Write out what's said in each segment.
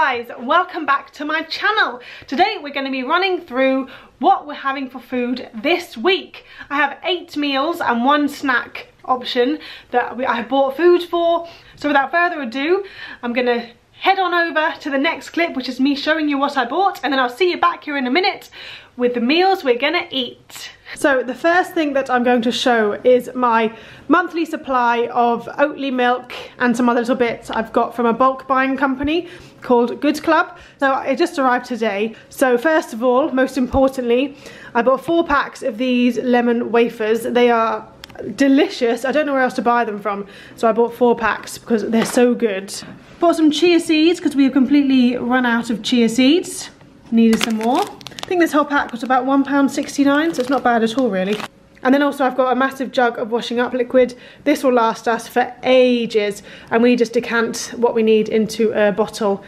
guys, welcome back to my channel. Today we're going to be running through what we're having for food this week. I have 8 meals and 1 snack option that I bought food for. So without further ado, I'm going to head on over to the next clip, which is me showing you what I bought, and then I'll see you back here in a minute with the meals we're gonna eat. So the first thing that I'm going to show is my monthly supply of Oatly milk and some other little bits I've got from a bulk buying company called Good Club. So it just arrived today. So first of all, most importantly, I bought 4 packs of these lemon wafers. They are delicious. I don't know where else to buy them from, so I bought 4 packs because they're so good. Bought some chia seeds because we have completely run out of chia seeds. Needed some more. I think this whole pack was about £1.69, so it's not bad at all really. And then also I've got a massive jug of washing up liquid. This will last us for ages, and we just decant what we need into a bottle.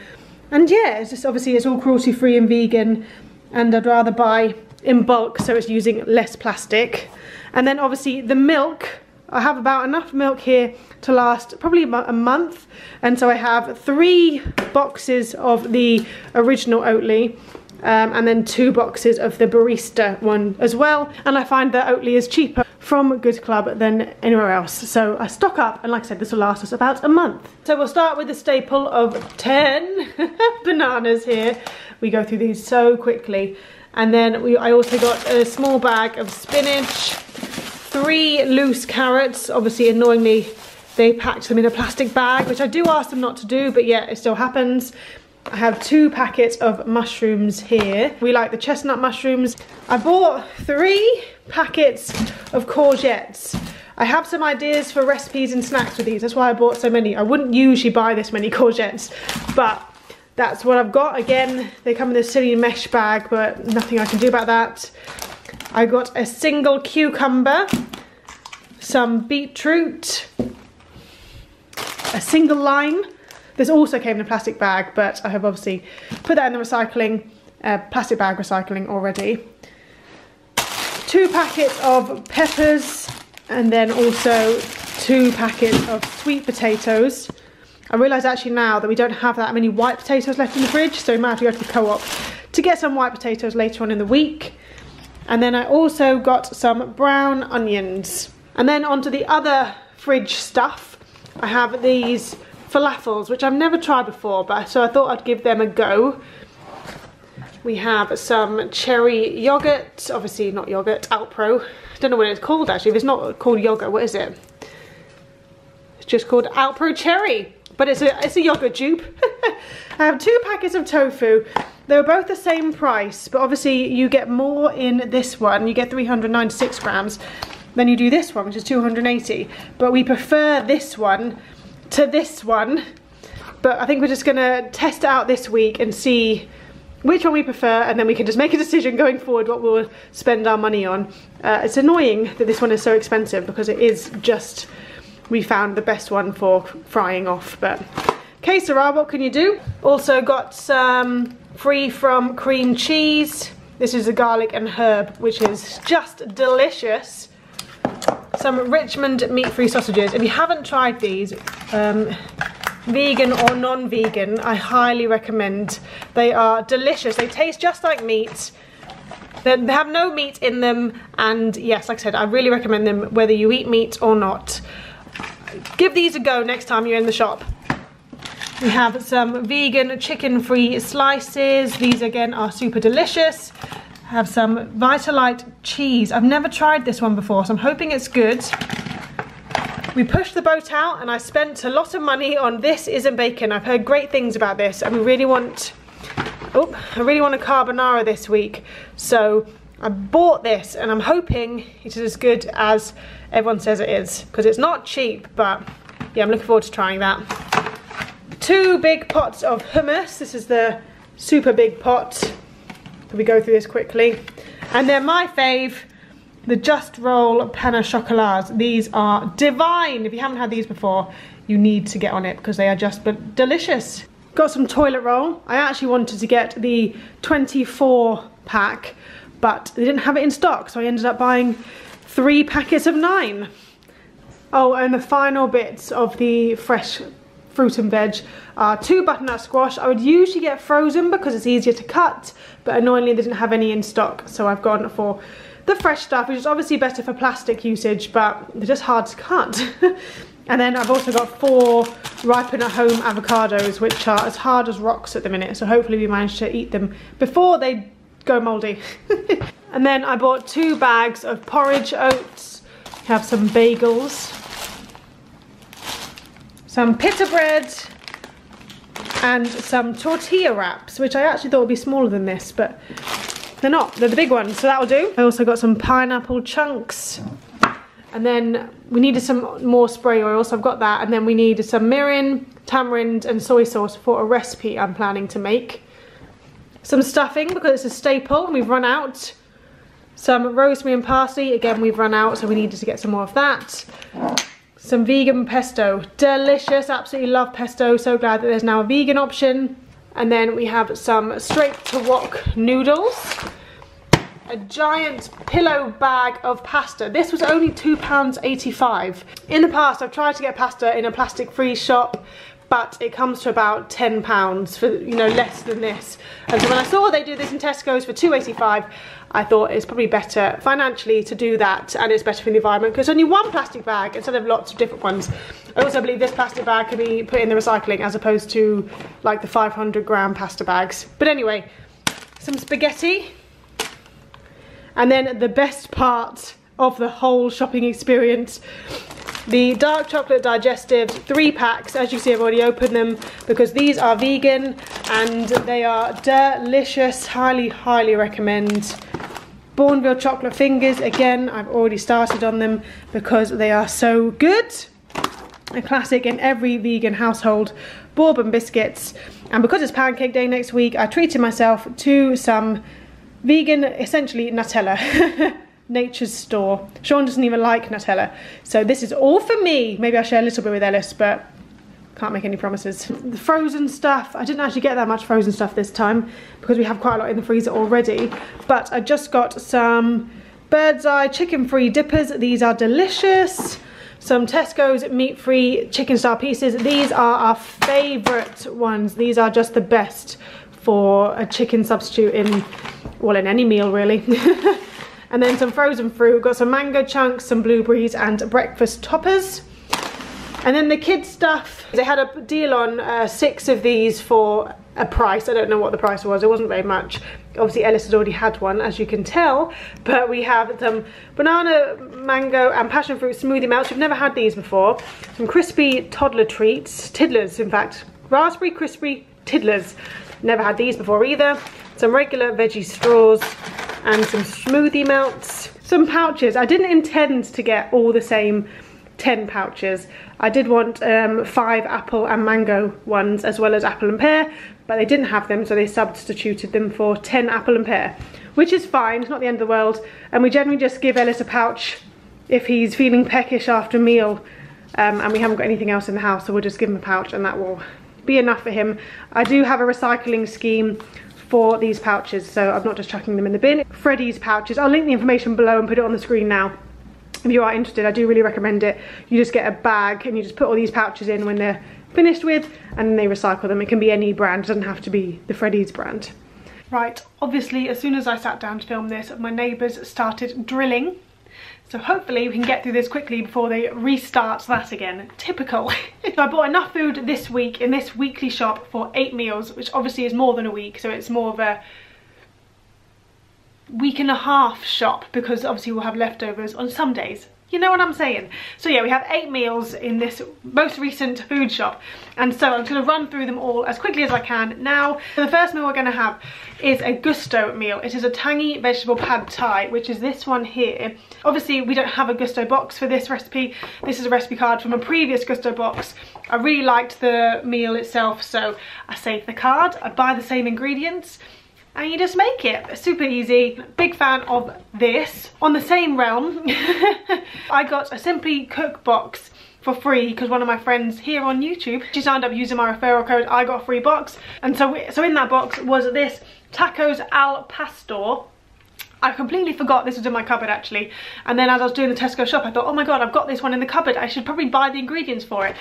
And yeah, it's just obviously it's all cruelty free and vegan, and I'd rather buy in bulk so it's using less plastic. And then obviously the milk, I have about enough milk here to last probably about a month, and so I have 3 boxes of the original Oatly, and then 2 boxes of the barista one as well. And I find that Oatly is cheaper from Good Club than anywhere else, so I stock up, and like I said, this will last us about a month. So we'll start with the staple of 10 bananas here. We go through these so quickly. And then I also got a small bag of spinach, 3 loose carrots. Obviously, annoyingly, they packed them in a plastic bag, which I do ask them not to do, but yeah, it still happens. I have 2 packets of mushrooms here. We like the chestnut mushrooms. I bought 3 packets of courgettes. I have some ideas for recipes and snacks with these. That's why I bought so many. I wouldn't usually buy this many courgettes, but that's what I've got. Again, they come in this silly mesh bag, but nothing I can do about that. I got a single cucumber, some beetroot, a single lime. This also came in a plastic bag, but I have obviously put that in the recycling, plastic bag recycling already. 2 packets of peppers, and then also 2 packets of sweet potatoes. I realise actually now that we don't have that many white potatoes left in the fridge, so we might have to go to the co-op to get some white potatoes later on in the week. And then I also got some brown onions. And then onto the other fridge stuff, I have these falafels, which I've never tried before, but so I thought I'd give them a go. We have some cherry yogurt, obviously not yogurt, Alpro. I don't know what it's called actually. If it's not called yogurt, what is it? It's just called Alpro Cherry. But it's a yogurt dupe. I have 2 packets of tofu. They were both the same price, but obviously you get more in this one. You get 396 grams than you do this one, which is 280. But we prefer this one to this one. But I think we're just gonna test it out this week and see which one we prefer, and then we can just make a decision going forward what we'll spend our money on. It's annoying that this one is so expensive because it is just, we found the best one for frying off, but que sera, what can you do? Also got some free from cream cheese. This is a garlic and herb, which is just delicious. Some Richmond meat-free sausages. If you haven't tried these, vegan or non-vegan, I highly recommend. They are delicious. They taste just like meat. They have no meat in them, and yes, like I said, I really recommend them whether you eat meat or not. Give these a go next time you're in the shop. We have some vegan chicken-free slices. These again are super delicious. I have some Vitalite cheese. I've never tried this one before, so I'm hoping it's good. We pushed the boat out and I spent a lot of money on This Isn't Bacon. I've heard great things about this, and I really want a carbonara this week. So I bought this and I'm hoping it is as good as everyone says it is, because it's not cheap, but yeah, I'm looking forward to trying that. 2 big pots of hummus. This is the super big pot. We go through this quickly. And then my fave, the Just Roll Panna Chocolats. These are divine. If you haven't had these before, you need to get on it because they are just delicious. Got some toilet roll. I actually wanted to get the 24 pack, but they didn't have it in stock, so I ended up buying 3 packets of 9. Oh, and the final bits of the fresh fruit and veg are 2 butternut squash. I would usually get frozen because it's easier to cut, but annoyingly they didn't have any in stock, so I've gone for the fresh stuff, which is obviously better for plastic usage, but they're just hard to cut. And then I've also got 4 ripen at home avocados, which are as hard as rocks at the minute, so hopefully we manage to eat them before they go mouldy. And then I bought 2 bags of porridge oats. We have some bagels, some pita bread, and some tortilla wraps, which I actually thought would be smaller than this, but they're not. They're the big ones, so that'll do. I also got some pineapple chunks. And then we needed some more spray oil, so I've got that. And then we needed some mirin, tamarind and soy sauce for a recipe I'm planning to make. Some stuffing because it's a staple and we've run out. Some rosemary and parsley, again we've run out, so we needed to get some more of that. Some vegan pesto, delicious, absolutely love pesto, so glad that there's now a vegan option. And then we have some straight to wok noodles. A giant pillow bag of pasta. This was only £2.85. In the past I've tried to get pasta in a plastic free shop, but it comes to about £10 for, you know, less than this. And so when I saw they do this in Tesco's for £2.85, I thought it's probably better financially to do that, and it's better for the environment because it's only 1 plastic bag instead of lots of different ones. I also believe this plastic bag can be put in the recycling as opposed to like the 500-gram pasta bags. But anyway, some spaghetti. And then the best part of the whole shopping experience, the dark chocolate digestives, 3 packs. As you see, I've already opened them because these are vegan and they are delicious. Highly, highly recommend. Bourneville chocolate fingers, again, I've already started on them because they are so good. A classic in every vegan household. Bourbon biscuits. And because it's pancake day next week, I treated myself to some vegan, essentially Nutella. Nature's Store. Sean doesn't even like Nutella, so this is all for me. Maybe I'll share a little bit with Ellis, but can't make any promises. The frozen stuff, I didn't actually get that much frozen stuff this time because we have quite a lot in the freezer already, but I just got some Bird's Eye chicken-free dippers. These are delicious. Some Tesco's meat-free chicken style pieces. These are our favourite ones. These are just the best for a chicken substitute in, well, in any meal really. And then some frozen fruit. We've got some mango chunks, some blueberries and breakfast toppers. And then the kids stuff, they had a deal on 6 of these for a price. I don't know what the price was, it wasn't very much. Obviously Ellis has already had one, as you can tell, but we have some banana, mango and passion fruit smoothie melts. We've never had these before. Some crispy toddler treats, tiddlers in fact, raspberry crispy tiddlers. Never had these before either. Some regular veggie straws and some smoothie melts. Some pouches. I didn't intend to get all the same 10 pouches. I did want 5 apple and mango ones as well as apple and pear, but they didn't have them, so they substituted them for 10 apple and pear, which is fine, it's not the end of the world. And we generally just give Ellis a pouch if he's feeling peckish after a meal, and we haven't got anything else in the house, so we'll just give him a pouch and that will be enough for him. I do have a recycling scheme for these pouches, so I'm not just chucking them in the bin. Freddy's pouches, I'll link the information below and put it on the screen now. If you are interested, I do really recommend it. You just get a bag and you just put all these pouches in when they're finished with, and then they recycle them. It can be any brand, it doesn't have to be the Freddy's brand. Right, obviously as soon as I sat down to film this, my neighbours started drilling. So hopefully we can get through this quickly before they restart that again. Typical. So I bought enough food this week in this weekly shop for 8 meals, which obviously is more than a week, so it's more of a week and a half shop because obviously we'll have leftovers on some days. You know what I'm saying? So yeah, we have 8 meals in this most recent food shop, and so I'm just going to run through them all as quickly as I can now. So the first meal we're going to have is a gusto meal. It is a tangy vegetable pad thai, which is this one here. Obviously we don't have a gusto box for this recipe. This is a recipe card from a previous gusto box. I really liked the meal itself, so I saved the card. I buy the same ingredients and you just make it. Super easy. Big fan of this. On the same realm, I got a Simply Cook box for free because one of my friends here on YouTube, she signed up using my referral code. I got a free box, and so in that box was this tacos al pastor. I completely forgot this was in my cupboard actually, and then as I was doing the Tesco shop I thought, oh my god, I've got this one in the cupboard, I should probably buy the ingredients for it.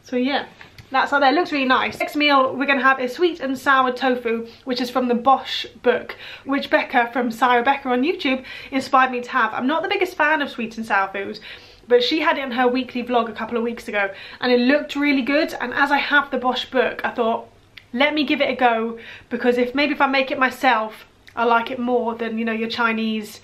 So yeah, That's out there, it looks really nice. Next meal we're going to have is sweet and sour tofu, which is from the Bosch book, which Becca from Sarah Becca on YouTube inspired me to have. I'm not the biggest fan of sweet and sour foods, but she had it in her weekly vlog a couple of weeks ago and it looked really good, and as I have the Bosch book I thought, let me give it a go, because if I make it myself I like it more than, you know, your Chinese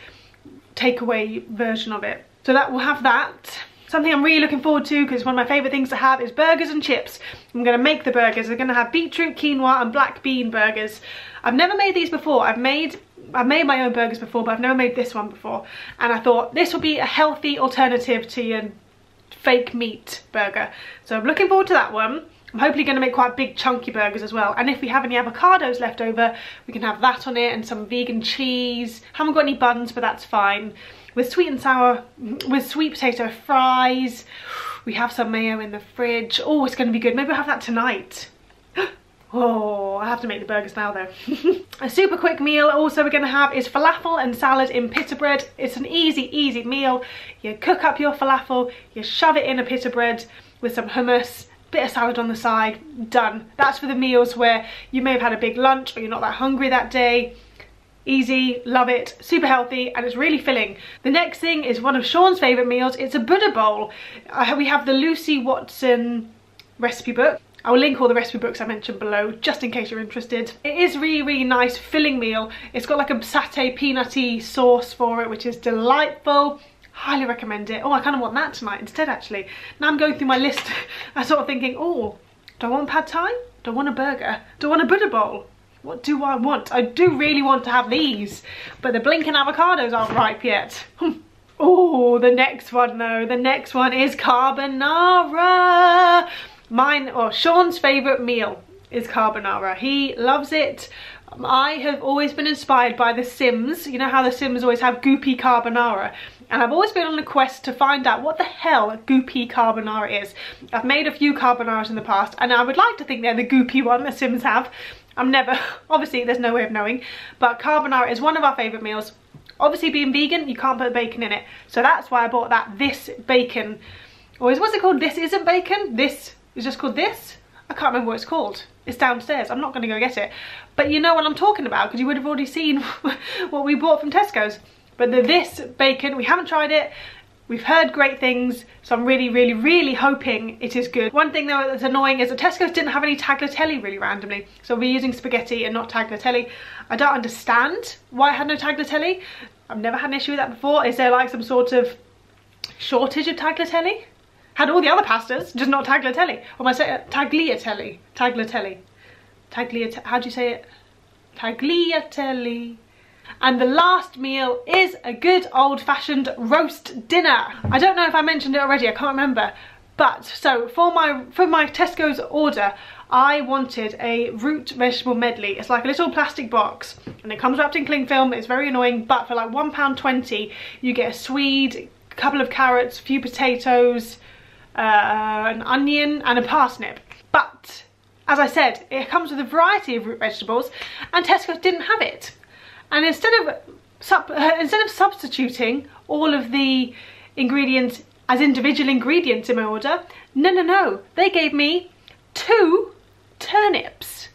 takeaway version of it. So that we'll have that. Something I'm really looking forward to, because one of my favourite things to have is burgers and chips. I'm going to make the burgers. We're going to have beetroot, quinoa and black bean burgers. I've never made these before. I've made my own burgers before, but I've never made this one before. And I thought this will be a healthy alternative to your fake meat burger. So I'm looking forward to that one. I'm hopefully going to make quite big chunky burgers as well. And if we have any avocados left over, we can have that on it and some vegan cheese. Haven't got any buns, but that's fine. With sweet and sour, with sweet potato fries. We have some mayo in the fridge. Oh, it's going to be good. Maybe we'll have that tonight. Oh, I have to make the burgers now though. A super quick meal also we're going to have is falafel and salad in pita bread. It's an easy meal. You cook up your falafel, you shove it in a pita bread with some hummus, bit of salad on the side, done. That's for the meals where you may have had a big lunch or you're not that hungry that day. Easy, love it, super healthy, and it's really filling. The next thing is one of Sean's favourite meals. It's a Buddha bowl. We have the Lucy Watson recipe book. I will link all the recipe books I mentioned below, just in case you're interested. It is really nice, filling meal. It's got like a satay peanutty sauce for it, which is delightful. Highly recommend it. Oh, I kind of want that tonight instead, actually. Now I'm going through my list, I'm sort of thinking, oh, do I want pad thai? Do I want a burger? Do I want a Buddha bowl? What do I want? I do really want to have these, but the blinking avocados aren't ripe yet. Oh, the next one though. The next one is carbonara. Sean's favourite meal is carbonara. He loves it. I have always been inspired by The Sims. You know how The Sims always have goopy carbonara? And I've always been on a quest to find out what the hell goopy carbonara is. I've made a few carbonaras in the past, and I would like to think they're the goopy one The Sims have. I'm never, obviously there's no way of knowing, but carbonara is one of our favourite meals. Obviously being vegan, you can't put bacon in it. So that's why I bought that This Bacon, or what's it called? This Isn't Bacon? This is just called This? I can't remember what it's called. It's downstairs. I'm not going to go get it. But you know what I'm talking about, because you would have already seen what we bought from Tesco's. But the This Bacon, we haven't tried it. We've heard great things, so I'm really hoping it is good. One thing though that's annoying is that Tesco's didn't have any tagliatelle really randomly. So we're using spaghetti and not tagliatelle. I don't understand why I had no tagliatelle. I've never had an issue with that before. Is there like some sort of shortage of tagliatelle? Had all the other pastas, just not tagliatelle. Or am I saying tagliatelle? Tagliatelle. How do you say it? Tagliatelle. And the last meal is a good old-fashioned roast dinner. I don't know if I mentioned it already, I can't remember. But so for my Tesco's order, I wanted a root vegetable medley. It's like a little plastic box and it comes wrapped in cling film. It's very annoying, but for like £1.20 you get a swede, a couple of carrots, a few potatoes, an onion and a parsnip. But as I said, it comes with a variety of root vegetables and Tesco's didn't have it. And instead of substituting all of the ingredients as individual ingredients in my order, no, they gave me 2 turnips.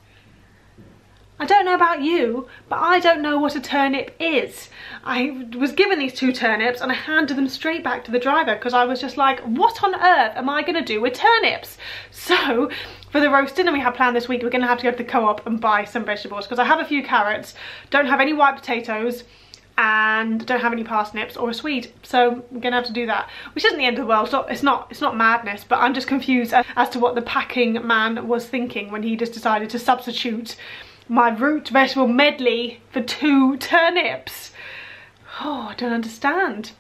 I don't know about you, but I don't know what a turnip is. I was given these 2 turnips and I handed them straight back to the driver because I was just like, what on earth am I going to do with turnips? So for the roast dinner we have planned this week, we're going to have to go to the co-op and buy some vegetables because I have a few carrots, don't have any white potatoes, and don't have any parsnips or a swede, so I'm gonna have to do that, which isn't the end of the world. It's not madness, but I'm just confused as to what the packing man was thinking when he just decided to substitute my root vegetable medley for 2 turnips. Oh, I don't understand.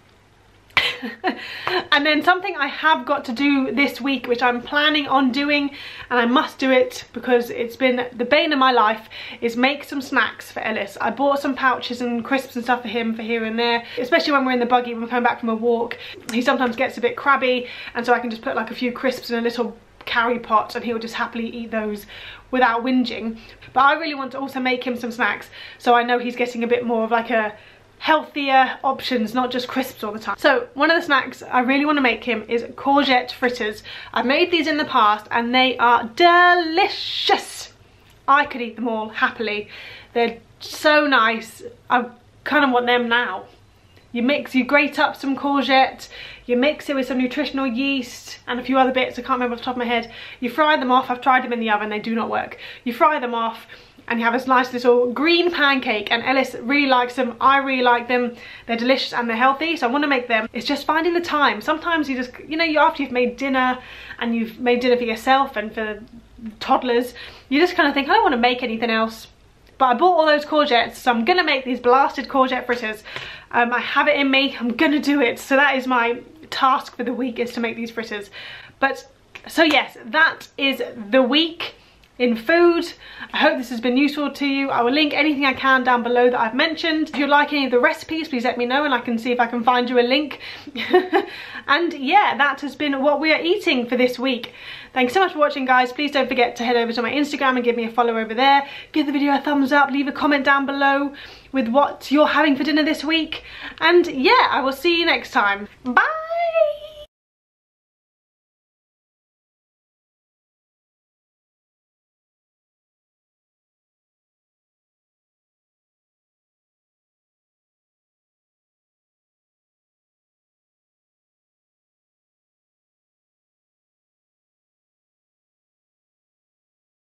And then something I have got to do this week, which I'm planning on doing, and I must do it because it's been the bane of my life, is make some snacks for Ellis. I bought some pouches and crisps and stuff for him for here and there, especially when we're in the buggy, when we're coming back from a walk. He sometimes gets a bit crabby, and so I can just put like a few crisps in a little carry pot and he'll just happily eat those without whinging. But I really want to also make him some snacks, so I know he's getting a bit more of like a healthier options, not just crisps all the time. So one of the snacks I really want to make him is courgette fritters. I've made these in the past and they are delicious. I could eat them all happily. They're so nice. I kind of want them now. You grate up some courgette, you mix it with some nutritional yeast and a few other bits, I can't remember off the top of my head. You fry them off. I've tried them in the oven, they do not work. You fry them off and you have a nice little green pancake, and Ellis really likes them, I really like them. They're delicious and they're healthy, so I want to make them. It's just finding the time. Sometimes you just, you know, after you've made dinner and you've made dinner for yourself and for toddlers, you just kind of think, I don't want to make anything else. But I bought all those courgettes, so I'm gonna make these blasted courgette fritters. I have it in me, I'm gonna do it. So that is my task for the week, is to make these fritters. But, so yes, that is the week in food. I hope this has been useful to you. I will link anything I can down below that I've mentioned. If you like any of the recipes, please let me know and I can see if I can find you a link. And yeah, that has been what we are eating for this week. Thanks so much for watching, guys. Please don't forget to head over to my Instagram and give me a follow over there. Give the video a thumbs up, leave a comment down below with what you're having for dinner this week. And yeah, I will see you next time. Bye!